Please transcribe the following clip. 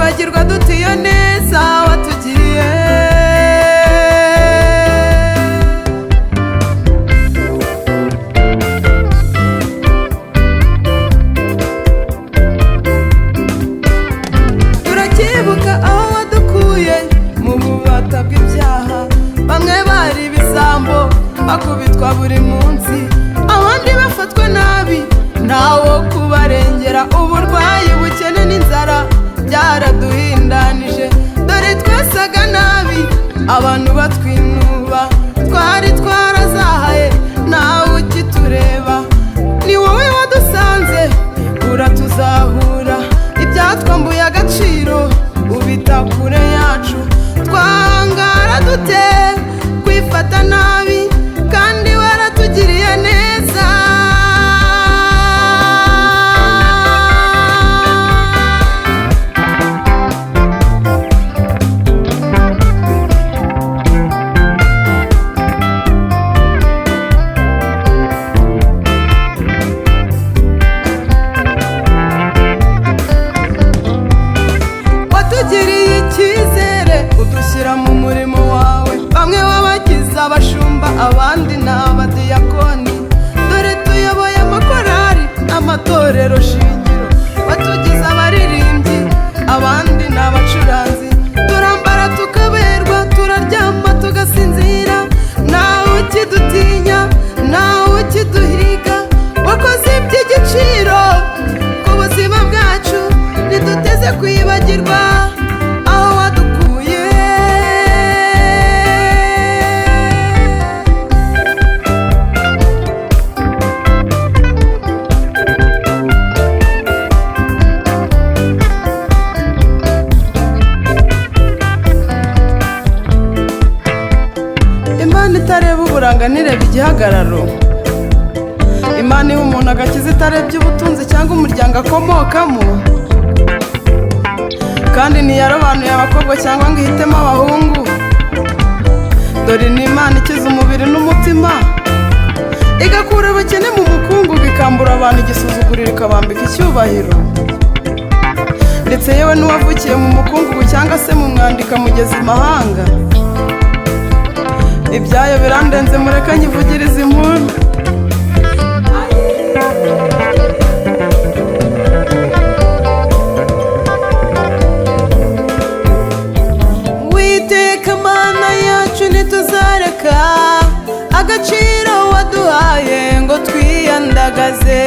twibagirwa dutiyo neza watugiriye. Turakibuka aho wadukuye mu bubata bw'ibyaha, bamwe bari ibisambo bakubitwa buri munsi, abandi bafatwa nabi ntawo kubarengera. Uburwayi, ubukene n'inzara byaraduhindanije, dore twasaga nabi abantu batwinuba, twari twarazahaye ntawe ukitureba. Ni wowe wadusanze uratuzahura, ibyatwambuye agaciro ubita kure yacu. Twahangara dute kwifata nabi kandi waratugiriye neza. Watugiriye icyizere udushyira mu murimo wawe, bamwe wabagize abashumba abandi ni abadiyakoni, dore tuyoboye amakorari n'amatorero shingiro. Watugize abaririmbyi abandi ni abacuranzi, turambara tukaberwa, turaryama tugasinzira, ntawe ukidutinya ntawe ukiduhiga. Wakoze iby'igiciro ku buzima bwacu, ntiduteze kwibagirwa aho wadukuye. Imana itareba uburanga ntireba igihagararo, Imana iha umuntu agakiza itarebye ubutunzi cyangwa umuryango akomokamo, kandi ntiyarobanuye abakobwa cyangwa ngo ihitemo abahungu. Dore ni Imana ikiza umubiri n'umutima, igakura ubukene mu mukungugu, ikambura abantu igisuzuguriro, ikabambika icyubahiro. Ndetse yewe n'uwavukiye mu mukungugu cyangwa se mu mwanda ikamugeza imahanga. Ibyayo birandenze, mureke nyivugirize impundu. Witeka Mana yacu ntituzareka agaciro waduhaye ngo twiyandagaze.